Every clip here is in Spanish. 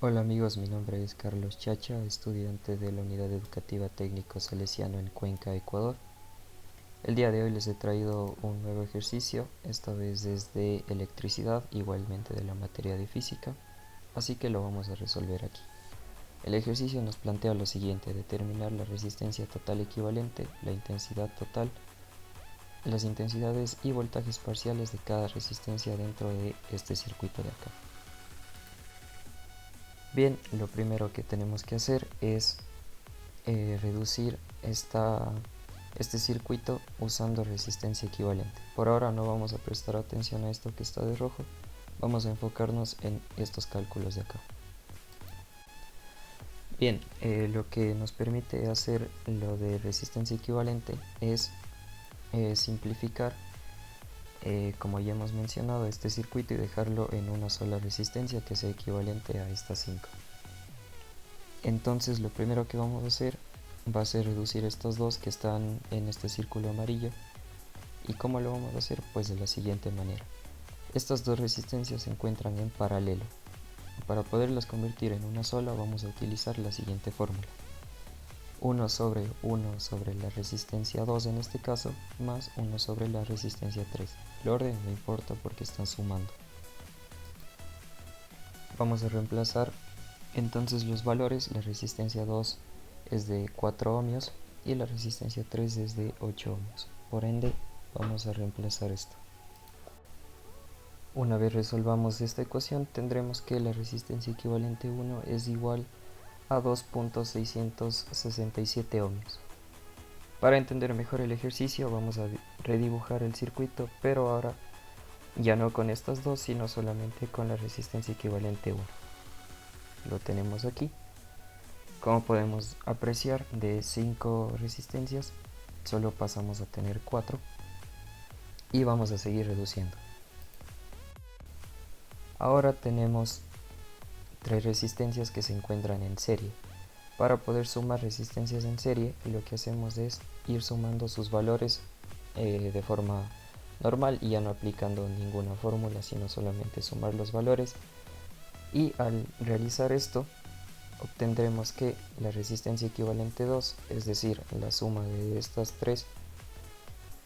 Hola amigos, mi nombre es Carlos Chacha, estudiante de la Unidad Educativa Técnico Salesiano en Cuenca, Ecuador. El día de hoy les he traído un nuevo ejercicio, esta vez desde electricidad, igualmente de la materia de física, así que lo vamos a resolver aquí. El ejercicio nos plantea lo siguiente: determinar la resistencia total equivalente, la intensidad total, las intensidades y voltajes parciales de cada resistencia dentro de este circuito de acá. Bien, lo primero que tenemos que hacer es reducir este circuito usando resistencia equivalente. Por ahora no vamos a prestar atención a esto que está de rojo, vamos a enfocarnos en estos cálculos de acá. Bien, lo que nos permite hacer lo de resistencia equivalente es simplificar, como ya hemos mencionado, este circuito y dejarlo en una sola resistencia que sea equivalente a estas 5. Entonces lo primero que vamos a hacer va a ser reducir estos dos que están en este círculo amarillo. ¿Y cómo lo vamos a hacer? Pues de la siguiente manera. Estas dos resistencias se encuentran en paralelo. Para poderlas convertir en una sola vamos a utilizar la siguiente fórmula: 1 sobre la resistencia 2 en este caso, más 1 sobre la resistencia 3. El orden no importa porque están sumando. Vamos a reemplazar entonces los valores. La resistencia 2 es de 4 ohmios y la resistencia 3 es de 8 ohmios. Por ende, vamos a reemplazar esto. Una vez resolvamos esta ecuación, tendremos que la resistencia equivalente 1 es igual a 2.667 ohmios. Para entender mejor el ejercicio, vamos a redibujar el circuito, pero ahora ya no con estas dos, sino solamente con la resistencia equivalente 1. Lo tenemos aquí. Como podemos apreciar, de 5 resistencias solo pasamos a tener 4 y vamos a seguir reduciendo. Ahora tenemos 3 resistencias que se encuentran en serie. Para poder sumar resistencias en serie, lo que hacemos es ir sumando sus valores de forma normal y ya no aplicando ninguna fórmula, sino solamente sumar los valores. Y al realizar esto, obtendremos que la resistencia equivalente 2, es decir, la suma de estas 3,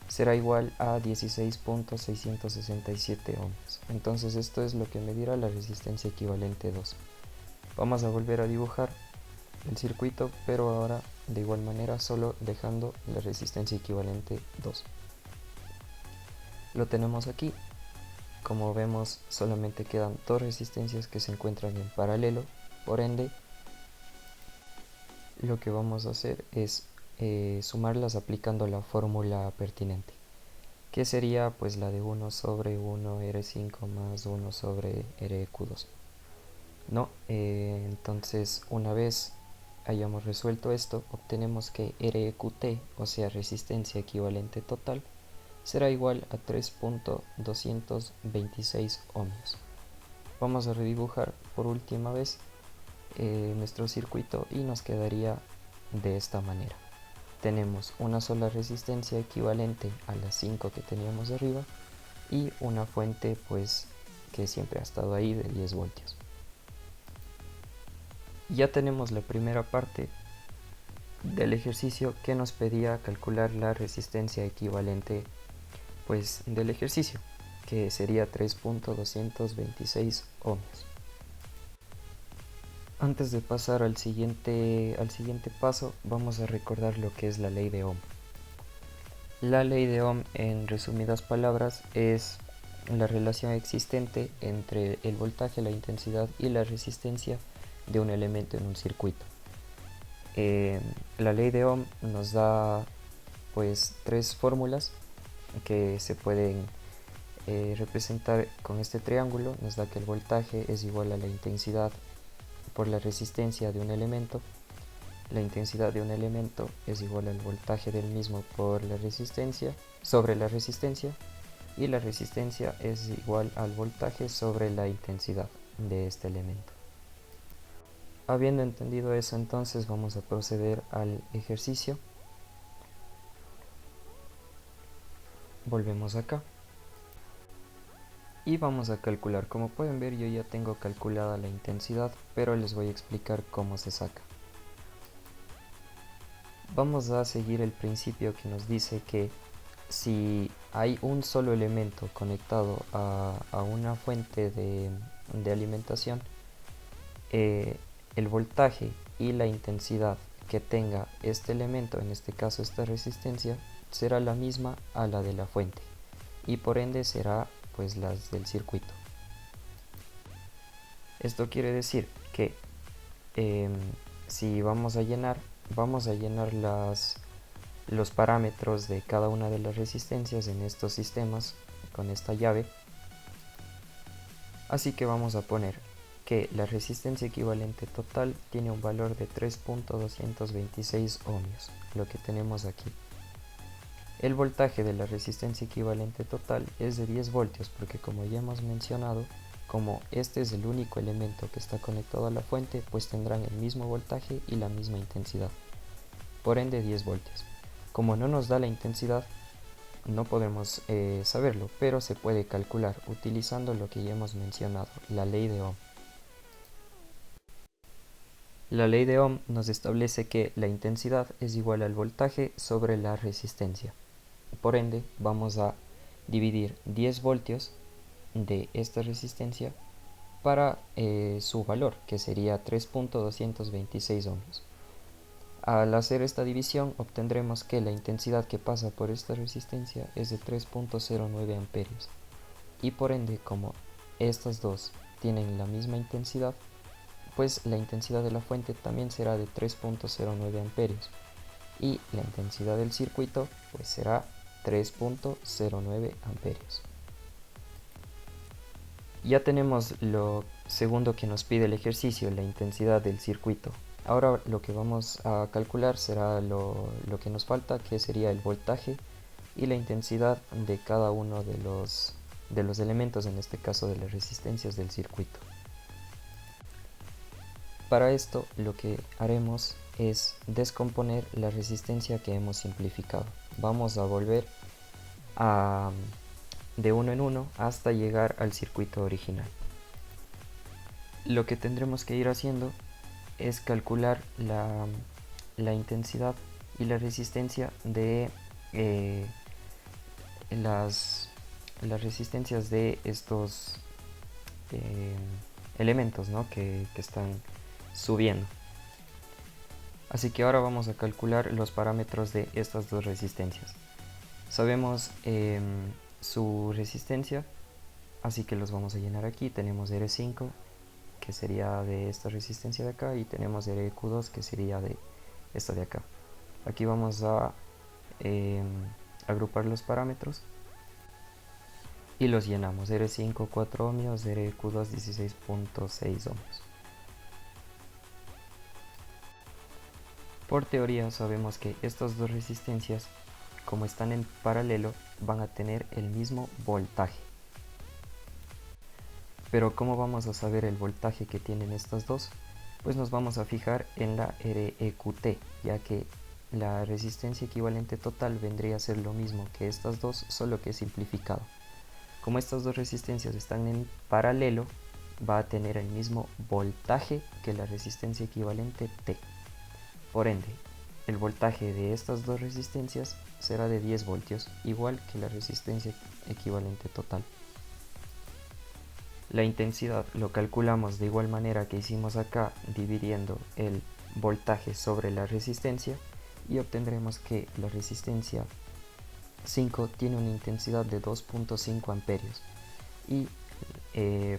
será igual a 16.667 ohmios. Entonces esto es lo que medirá la resistencia equivalente 2. Vamos a volver a dibujar el circuito, pero ahora de igual manera solo dejando la resistencia equivalente 2. Lo tenemos aquí. Como vemos, solamente quedan dos resistencias que se encuentran en paralelo. Por ende, lo que vamos a hacer es sumarlas aplicando la fórmula pertinente, que sería pues la de 1 sobre 1 R5 más 1 sobre RQ2. ¿No? Entonces, una vez hayamos resuelto esto, obtenemos que REQT, o sea resistencia equivalente total, será igual a 3.226 ohmios. Vamos a redibujar por última vez nuestro circuito y nos quedaría de esta manera. Tenemos una sola resistencia equivalente a las 5 que teníamos arriba y una fuente pues que siempre ha estado ahí de 10 voltios. Ya tenemos la primera parte del ejercicio que nos pedía calcular la resistencia equivalente pues del ejercicio, que sería 3.226 ohmios. Antes de pasar al siguiente paso, vamos a recordar lo que es la ley de Ohm. La ley de Ohm, en resumidas palabras, es la relación existente entre el voltaje, la intensidad y la resistencia de un elemento en un circuito. La ley de Ohm nos da pues tres fórmulas que se pueden representar con este triángulo. Nos da que el voltaje es igual a la intensidad por la resistencia de un elemento, la intensidad de un elemento es igual al voltaje del mismo por la resistencia sobre la resistencia, y la resistencia es igual al voltaje sobre la intensidad de este elemento. Habiendo entendido eso, entonces vamos a proceder al ejercicio. Volvemos acá y vamos a calcular. Como pueden ver, yo ya tengo calculada la intensidad, pero les voy a explicar cómo se saca. Vamos a seguir el principio que nos dice que si hay un solo elemento conectado a una fuente de alimentación, el voltaje y la intensidad que tenga este elemento, en este caso esta resistencia, será la misma a la de la fuente y por ende será pues las del circuito. Esto quiere decir que si vamos a llenar los parámetros de cada una de las resistencias en estos sistemas con esta llave. Así que vamos a poner que la resistencia equivalente total tiene un valor de 3.226 ohmios, lo que tenemos aquí. El voltaje de la resistencia equivalente total es de 10 voltios porque, como ya hemos mencionado, como este es el único elemento que está conectado a la fuente, pues tendrán el mismo voltaje y la misma intensidad, por ende 10 voltios. Como no nos da la intensidad, no podemos saberlo, pero se puede calcular utilizando lo que ya hemos mencionado, la ley de Ohm. La ley de Ohm nos establece que la intensidad es igual al voltaje sobre la resistencia. Por ende, vamos a dividir 10 voltios de esta resistencia para su valor, que sería 3.226 ohmios. Al hacer esta división obtendremos que la intensidad que pasa por esta resistencia es de 3.09 amperios y por ende, como estas dos tienen la misma intensidad, pues la intensidad de la fuente también será de 3.09 amperios y la intensidad del circuito pues será 3.09 amperios. Ya tenemos lo segundo que nos pide el ejercicio, la intensidad del circuito. Ahora lo que vamos a calcular será lo que nos falta, que sería el voltaje y la intensidad de cada uno de los elementos, en este caso de las resistencias del circuito. Para esto lo que haremos es descomponer la resistencia que hemos simplificado. Vamos a volver de uno en uno hasta llegar al circuito original. Lo que tendremos que ir haciendo es calcular la intensidad y la resistencia de las resistencias de estos elementos, ¿no? que están subiendo. Así que ahora vamos a calcular los parámetros de estas dos resistencias. Sabemos su resistencia, así que los vamos a llenar aquí. Tenemos R5, que sería de esta resistencia de acá, y tenemos RQ2, que sería de esta de acá. Aquí vamos a agrupar los parámetros y los llenamos. R5 4 ohmios, RQ2 16.6 ohmios. Por teoría sabemos que estas dos resistencias, como están en paralelo, van a tener el mismo voltaje. Pero ¿cómo vamos a saber el voltaje que tienen estas dos? Pues nos vamos a fijar en la REQT, ya que la resistencia equivalente total vendría a ser lo mismo que estas dos, solo que simplificado. Como estas dos resistencias están en paralelo, va a tener el mismo voltaje que la resistencia equivalente T. Por ende, el voltaje de estas dos resistencias será de 10 voltios, igual que la resistencia equivalente total. La intensidad lo calculamos de igual manera que hicimos acá, dividiendo el voltaje sobre la resistencia, y obtendremos que la resistencia 5 tiene una intensidad de 2.5 amperios y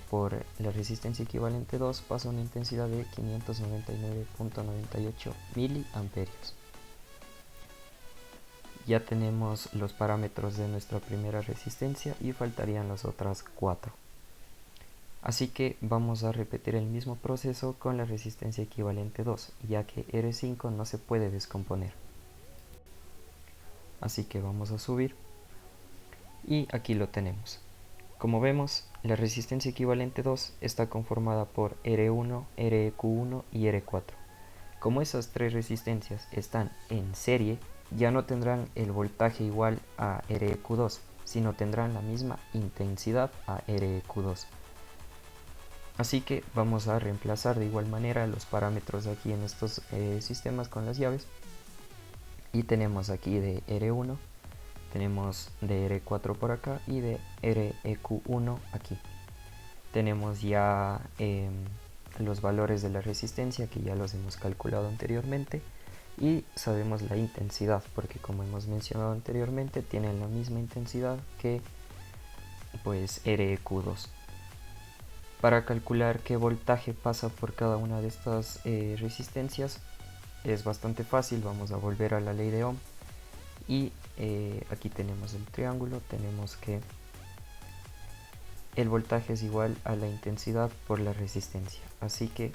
por la resistencia equivalente 2 pasa una intensidad de 599.98 miliamperios. Ya tenemos los parámetros de nuestra primera resistencia y faltarían las otras 4. Así que vamos a repetir el mismo proceso con la resistencia equivalente 2, ya que R5 no se puede descomponer. Así que vamos a subir y aquí lo tenemos. Como vemos, la resistencia equivalente 2 está conformada por R1, REQ1 y R4. Como esas tres resistencias están en serie, ya no tendrán el voltaje igual a REQ2, sino tendrán la misma intensidad a REQ2. Así que vamos a reemplazar de igual manera los parámetros aquí en estos sistemas con las llaves. Y tenemos aquí de R1, tenemos de R4 por acá y de REQ1 aquí. Tenemos ya los valores de la resistencia que ya los hemos calculado anteriormente y sabemos la intensidad porque, como hemos mencionado anteriormente, tienen la misma intensidad que pues REQ2. Para calcular qué voltaje pasa por cada una de estas resistencias es bastante fácil. Vamos a volver a la ley de Ohm y aquí tenemos el triángulo. Tenemos que el voltaje es igual a la intensidad por la resistencia, así que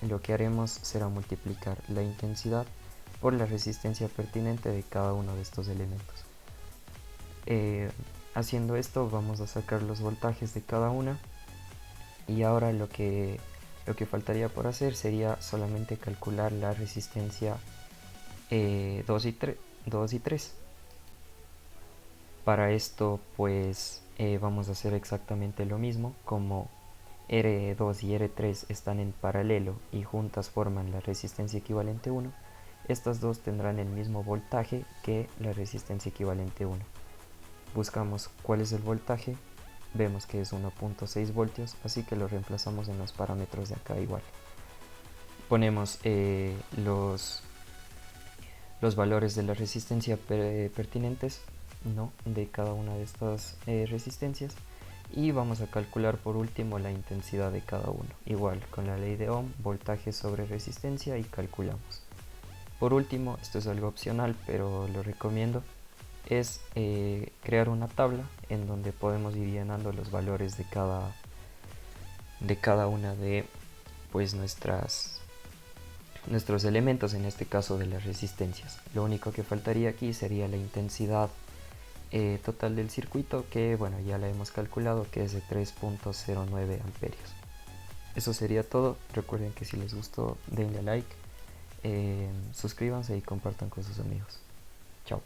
lo que haremos será multiplicar la intensidad por la resistencia pertinente de cada uno de estos elementos. Haciendo esto vamos a sacar los voltajes de cada una y ahora lo que faltaría por hacer sería solamente calcular la resistencia 2 y 3. Para esto pues vamos a hacer exactamente lo mismo. Como R2 y R3 están en paralelo y juntas forman la resistencia equivalente 1, estas dos tendrán el mismo voltaje que la resistencia equivalente 1. Buscamos cuál es el voltaje, vemos que es 1.6 voltios, así que lo reemplazamos en los parámetros de acá igual. Ponemos los valores de la resistencia pertinentes, ¿no?, de cada una de estas resistencias, y vamos a calcular por último la intensidad de cada uno, igual con la ley de Ohm, voltaje sobre resistencia, y calculamos. Por último, esto es algo opcional pero lo recomiendo, es crear una tabla en donde podemos ir llenando los valores de cada una de pues nuestros elementos, en este caso de las resistencias. Lo único que faltaría aquí sería la intensidad total del circuito, que bueno, ya la hemos calculado, que es de 3.09 amperios. Eso sería todo. Recuerden que si les gustó denle like, suscríbanse y compartan con sus amigos. Chao.